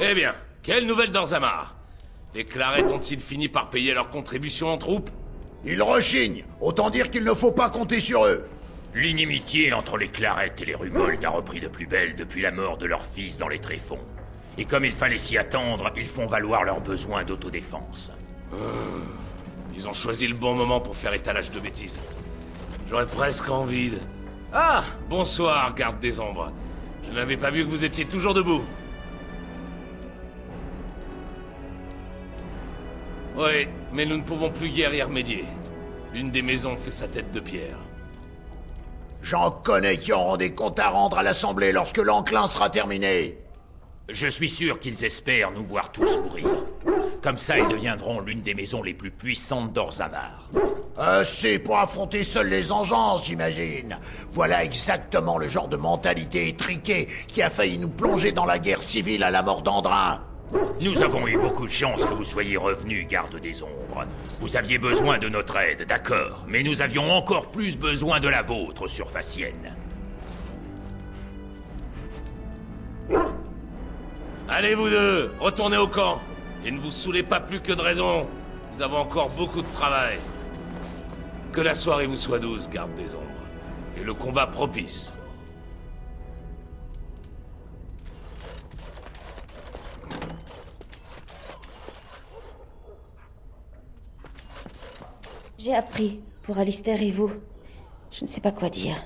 Eh bien, quelle nouvelle d'Orzammar? Les Clarettes ont-ils fini par payer leur contribution en troupes? Ils rechignent. Autant dire qu'il ne faut pas compter sur eux. L'inimitié entre les Clarettes et les Rumold a repris de plus belle depuis la mort de leur fils dans les tréfonds. Et comme il fallait s'y attendre, ils font valoir leurs besoins d'autodéfense. Ils ont choisi le bon moment pour faire étalage de bêtises. J'aurais presque envie de... Ah! Bonsoir, garde des ombres. Je n'avais pas vu que vous étiez toujours debout. Oui, mais nous ne pouvons plus guère y remédier. L'une des maisons fait sa tête de pierre. J'en connais qui auront des comptes à rendre à l'Assemblée lorsque l'enclin sera terminé. Je suis sûr qu'ils espèrent nous voir tous mourir. Comme ça, ils deviendront l'une des maisons les plus puissantes d'Orzammar. C'est pour affronter seuls les engences, j'imagine. Voilà exactement le genre de mentalité étriquée qui a failli nous plonger dans la guerre civile à la mort d'Andrin. Nous avons eu beaucoup de chance que vous soyez revenus, garde des ombres. Vous aviez besoin de notre aide, d'accord, mais nous avions encore plus besoin de la vôtre, surfacienne. Allez vous deux, retournez au camp. Et ne vous saoulez pas plus que de raison. Nous avons encore beaucoup de travail. Que la soirée vous soit douce, garde des ombres. Et le combat propice. J'ai appris, pour Alistair et vous. Je ne sais pas quoi dire.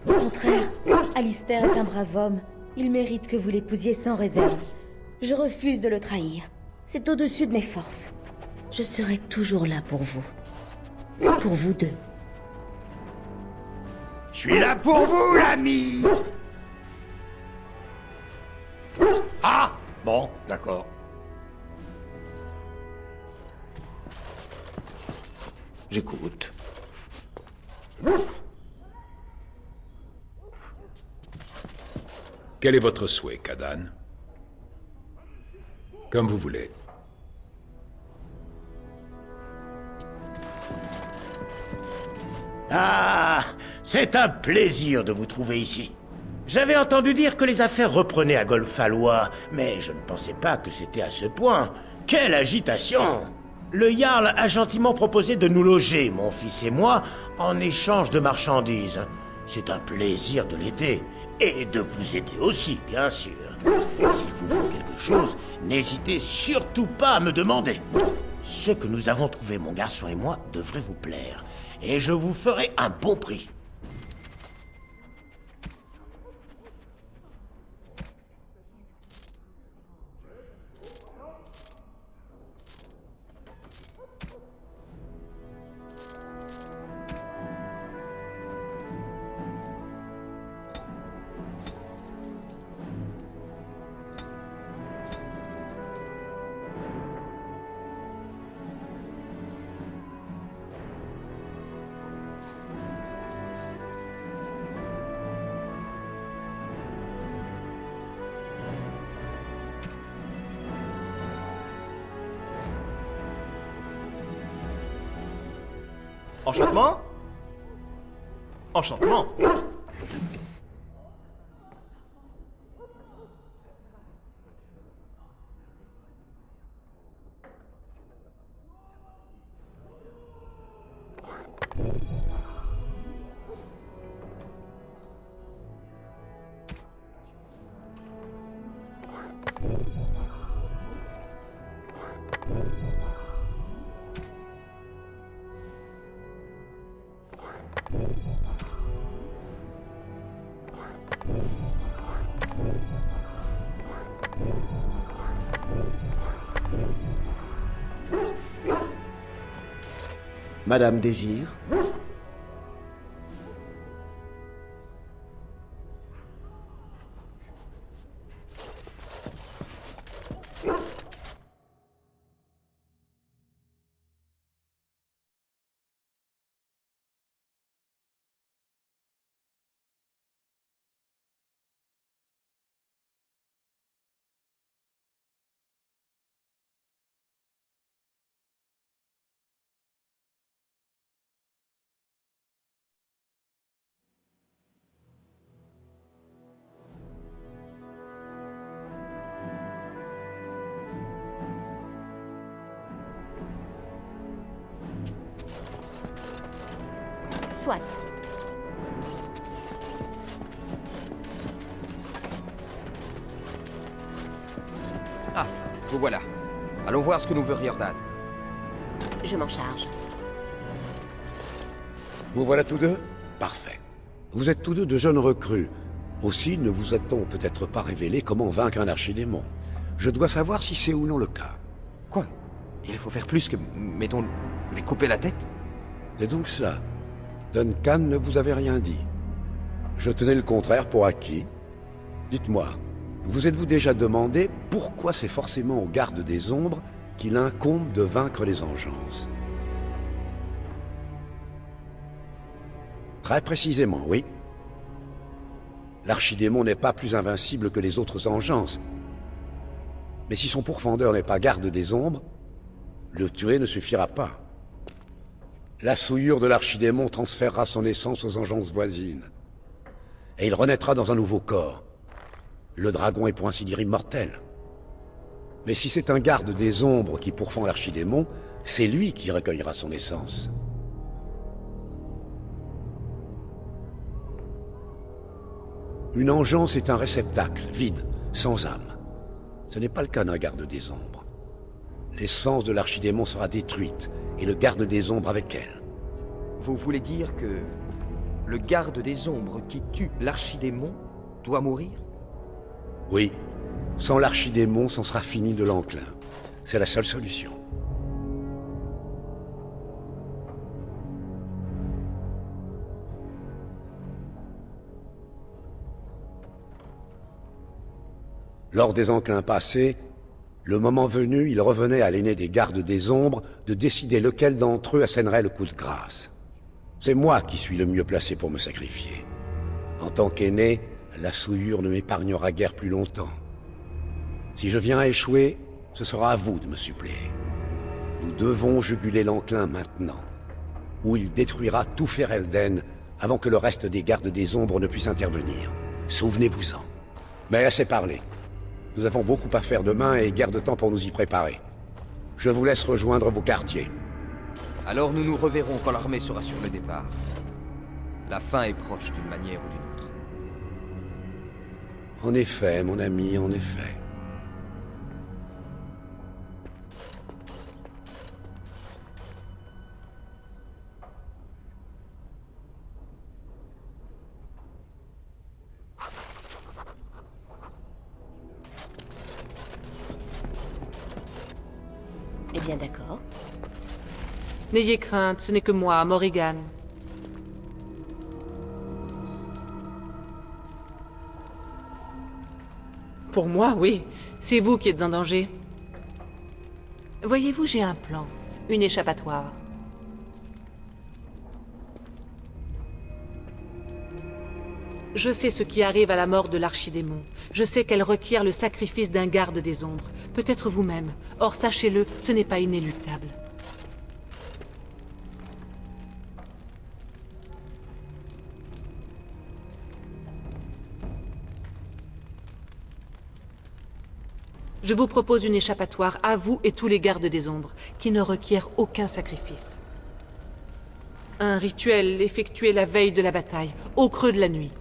Au contraire, Alistair est un brave homme. Il mérite que vous l'épousiez sans réserve. Je refuse de le trahir. C'est au-dessus de mes forces. Je serai toujours là pour vous. Pour vous deux. Je suis là pour vous, l'ami. Ah! Bon, d'accord. J'écoute. Quel est votre souhait, Kadan? Comme vous voulez. Ah, c'est un plaisir de vous trouver ici. J'avais entendu dire que les affaires reprenaient à Golfalois, mais je ne pensais pas que c'était à ce point. Quelle agitation! Le Jarl a gentiment proposé de nous loger, mon fils et moi, en échange de marchandises. C'est un plaisir de l'aider, et de vous aider aussi, bien sûr. S'il vous faut quelque chose, n'hésitez surtout pas à me demander. Ce que nous avons trouvé, mon garçon et moi, devrait vous plaire, et je vous ferai un bon prix. Enchantement? Enchantement. Madame désire? Soit. Ah, vous voilà. Allons voir ce que nous veut Riordan. Je m'en charge. Vous voilà tous deux? Parfait. Vous êtes tous deux de jeunes recrues. Aussi ne vous a-t-on peut-être pas révélé comment vaincre un archidémon. Je dois savoir si c'est ou non le cas. Quoi? Il faut faire plus que, mettons, lui couper la tête? C'est donc cela. Duncan ne vous avait rien dit. Je tenais le contraire pour acquis. Dites-moi, vous êtes-vous déjà demandé pourquoi c'est forcément aux gardes des ombres qu'il incombe de vaincre les engeances? Très précisément, oui. L'archidémon n'est pas plus invincible que les autres engeances. Mais si son pourfendeur n'est pas garde des ombres, le tuer ne suffira pas. La souillure de l'archidémon transférera son essence aux engeances voisines. Et il renaîtra dans un nouveau corps. Le dragon est pour ainsi dire immortel. Mais si c'est un garde des ombres qui pourfend l'archidémon, c'est lui qui recueillera son essence. Une engeance est un réceptacle, vide, sans âme. Ce n'est pas le cas d'un garde des ombres. L'essence de l'archidémon sera détruite, et le garde des ombres avec elle. Vous voulez dire que le garde des ombres qui tue l'archidémon doit mourir? Oui, sans l'archidémon, c'en sera fini de l'enclin. C'est la seule solution. Lors des enclins passés, le moment venu, il revenait à l'aîné des gardes des ombres de décider lequel d'entre eux assènerait le coup de grâce. C'est moi qui suis le mieux placé pour me sacrifier. En tant qu'aîné, la souillure ne m'épargnera guère plus longtemps. Si je viens à échouer, ce sera à vous de me suppléer. Nous devons juguler l'enclin maintenant, ou il détruira tout Ferelden avant que le reste des gardes des ombres ne puisse intervenir. Souvenez-vous-en. Mais assez parlé. Nous avons beaucoup à faire demain et guère de temps pour nous y préparer. Je vous laisse rejoindre vos quartiers. Alors nous nous reverrons quand l'armée sera sur le départ. La fin est proche d'une manière ou d'une autre. En effet, mon ami, en effet. Eh bien d'accord. N'ayez crainte, ce n'est que moi, Morrigan. Pour moi, oui. C'est vous qui êtes en danger. Voyez-vous, j'ai un plan. Une échappatoire. Je sais ce qui arrive à la mort de l'archidémon. Je sais qu'elle requiert le sacrifice d'un garde des ombres. Peut-être vous-même. Or, sachez-le, ce n'est pas inéluctable. Je vous propose une échappatoire à vous et tous les gardes des ombres, qui ne requiert aucun sacrifice. Un rituel effectué la veille de la bataille, au creux de la nuit.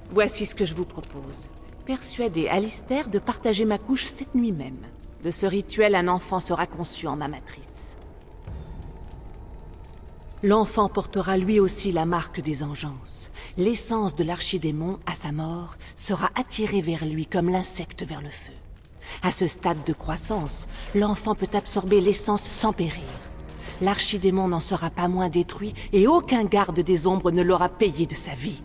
Voici ce que je vous propose. Persuadez Alistair de partager ma couche cette nuit même. De ce rituel, un enfant sera conçu en ma matrice. L'enfant portera lui aussi la marque des engeances. L'essence de l'archidémon, à sa mort, sera attirée vers lui comme l'insecte vers le feu. À ce stade de croissance, l'enfant peut absorber l'essence sans périr. L'archidémon n'en sera pas moins détruit et aucun garde des ombres ne l'aura payé de sa vie.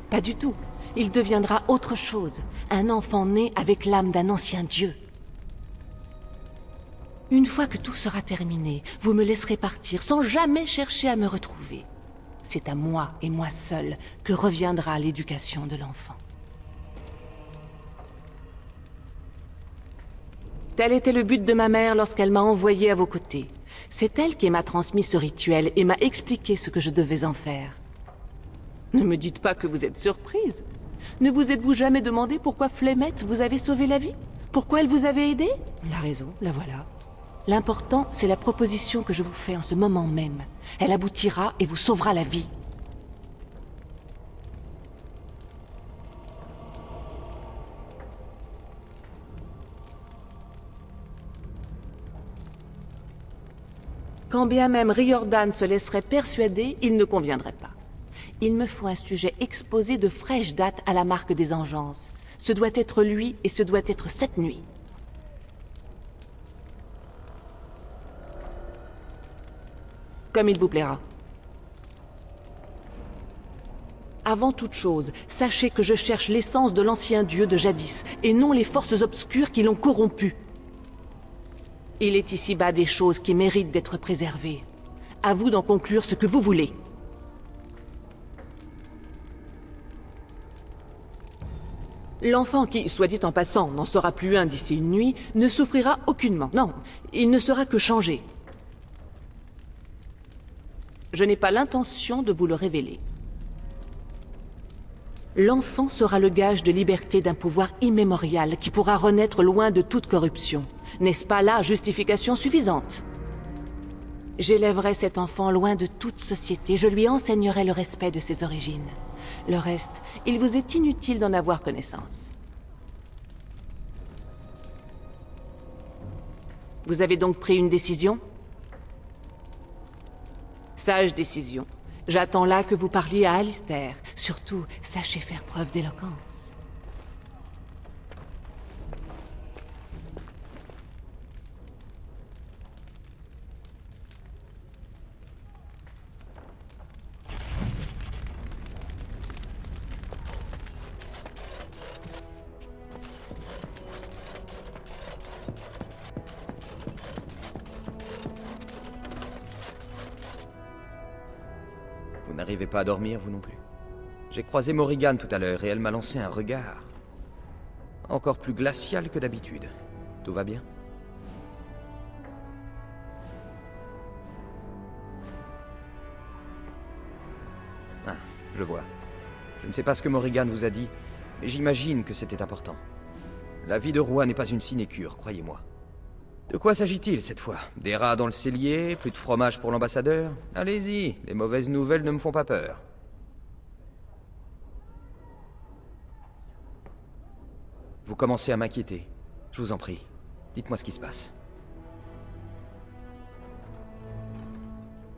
Pas du tout. Il deviendra autre chose, un enfant né avec l'âme d'un ancien dieu. Une fois que tout sera terminé, vous me laisserez partir sans jamais chercher à me retrouver. C'est à moi et moi seul que reviendra l'éducation de l'enfant. Tel était le but de ma mère lorsqu'elle m'a envoyé à vos côtés. C'est elle qui m'a transmis ce rituel et m'a expliqué ce que je devais en faire. Ne me dites pas que vous êtes surprise. Ne vous êtes-vous jamais demandé pourquoi Flemette vous avait sauvé la vie? Pourquoi elle vous avait aidé? La raison, la voilà. L'important, c'est la proposition que je vous fais en ce moment même. Elle aboutira et vous sauvera la vie. Quand bien même Riordan se laisserait persuader, il ne conviendrait pas. Il me faut un sujet exposé de fraîche date à la marque des Engeances. Ce doit être lui et ce doit être cette nuit. Comme il vous plaira. Avant toute chose, sachez que je cherche l'essence de l'ancien dieu de jadis, et non les forces obscures qui l'ont corrompu. Il est ici-bas des choses qui méritent d'être préservées. À vous d'en conclure ce que vous voulez. L'enfant qui, soit dit en passant, n'en sera plus un d'ici une nuit, ne souffrira aucunement. Non, il ne sera que changé. Je n'ai pas l'intention de vous le révéler. L'enfant sera le gage de liberté d'un pouvoir immémorial qui pourra renaître loin de toute corruption. N'est-ce pas là justification suffisante? J'élèverai cet enfant loin de toute société, je lui enseignerai le respect de ses origines. Le reste, il vous est inutile d'en avoir connaissance. Vous avez donc pris une décision? Sage décision. J'attends là que vous parliez à Alistair. Surtout, sachez faire preuve d'éloquence. Vous n'arrivez pas à dormir, vous non plus? J'ai croisé Morrigan tout à l'heure et elle m'a lancé un regard. Encore plus glacial que d'habitude. Tout va bien? Ah, je vois. Je ne sais pas ce que Morrigan vous a dit, mais j'imagine que c'était important. La vie de roi n'est pas une sinécure, croyez-moi. De quoi s'agit-il cette fois? Des rats dans le cellier? Plus de fromage pour l'ambassadeur? Allez-y, les mauvaises nouvelles ne me font pas peur. Vous commencez à m'inquiéter. Je vous en prie, dites-moi ce qui se passe.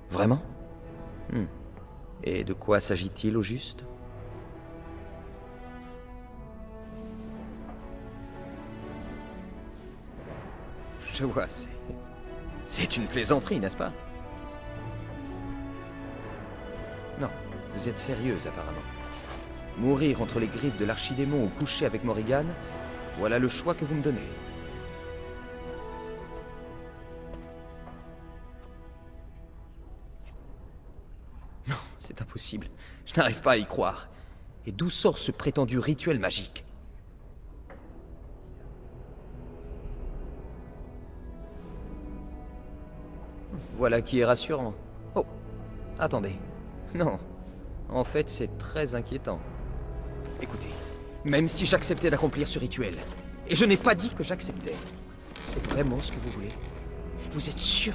Vraiment? Et de quoi s'agit-il au juste? Je vois, c'est une plaisanterie, n'est-ce pas? Non, vous êtes sérieuse apparemment. Mourir entre les griffes de l'archidémon ou coucher avec Morrigan, voilà le choix que vous me donnez. Non, c'est impossible. Je n'arrive pas à y croire. Et d'où sort ce prétendu rituel magique? Voilà qui est rassurant. Oh, attendez. Non, en fait, c'est très inquiétant. Écoutez, même si j'acceptais d'accomplir ce rituel, et je n'ai pas dit que j'acceptais, c'est vraiment ce que vous voulez? Vous êtes sûr?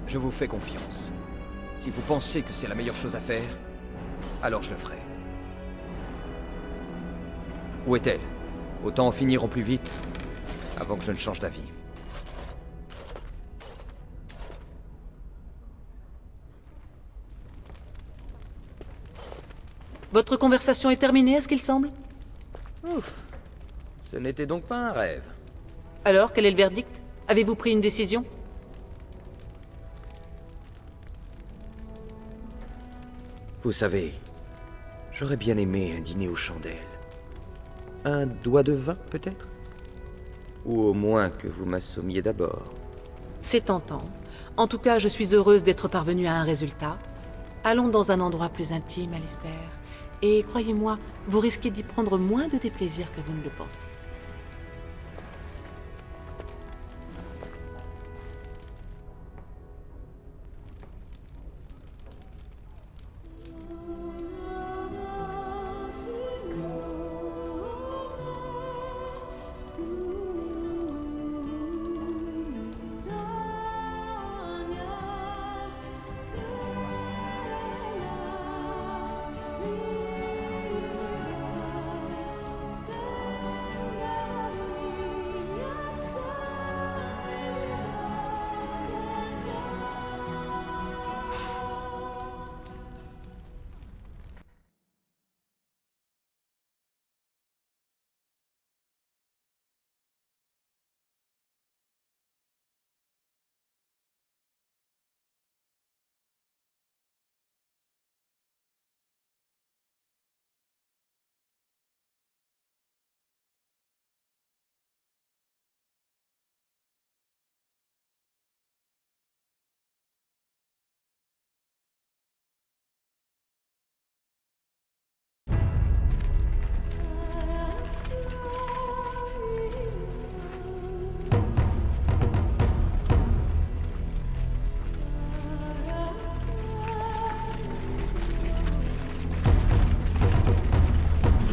Je vous fais confiance. Si vous pensez que c'est la meilleure chose à faire, alors je le ferai. Où est-elle? Autant en finir au plus vite, avant que je ne change d'avis. Votre conversation est terminée, à ce qu'il semble? Ouf. Ce n'était donc pas un rêve. Alors, quel est le verdict? Avez-vous pris une décision? Vous savez, j'aurais bien aimé un dîner aux chandelles. Un doigt de vin, peut-être? Ou au moins que vous m'assommiez d'abord. C'est tentant. En tout cas, je suis heureuse d'être parvenue à un résultat. Allons dans un endroit plus intime, Alistair. Et croyez-moi, vous risquez d'y prendre moins de déplaisir que vous ne le pensez.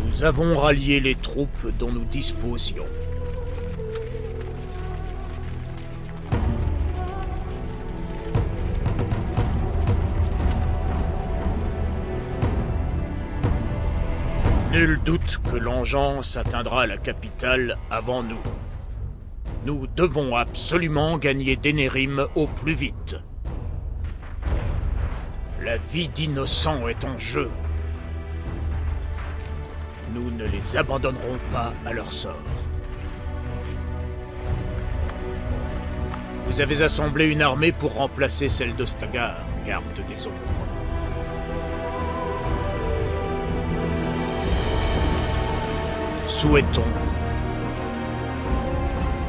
Nous avons rallié les troupes dont nous disposions. Nul doute que l'engeance atteindra la capitale avant nous. Nous devons absolument gagner Denerim au plus vite. La vie d'innocents est en jeu. Nous ne les abandonnerons pas à leur sort. Vous avez assemblé une armée pour remplacer celle d'Ostagar, garde des ombres. Souhaitons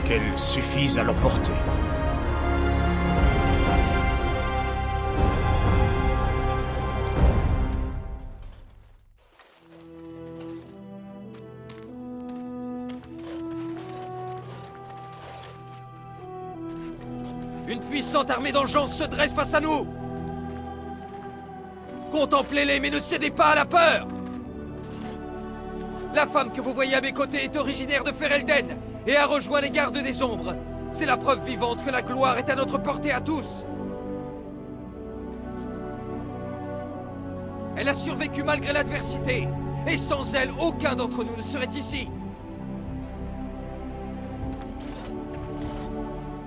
qu'elle suffise à l'emporter. Une puissante armée d'engeance se dresse face à nous! Contemplez-les, mais ne cédez pas à la peur! La femme que vous voyez à mes côtés est originaire de Ferelden et a rejoint les gardes des ombres. C'est la preuve vivante que la gloire est à notre portée à tous. Elle a survécu malgré l'adversité, et sans elle, aucun d'entre nous ne serait ici.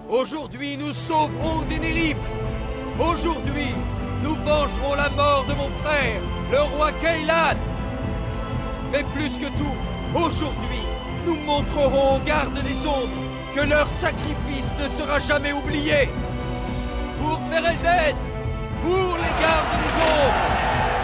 Aujourd'hui, nous sauverons Denerim. Aujourd'hui, nous vengerons la mort de mon frère, le roi Kaylan. Mais plus que tout, aujourd'hui, nous montrerons aux gardes des ombres que leur sacrifice ne sera jamais oublié. Pour Ferelden, pour les gardes des ombres.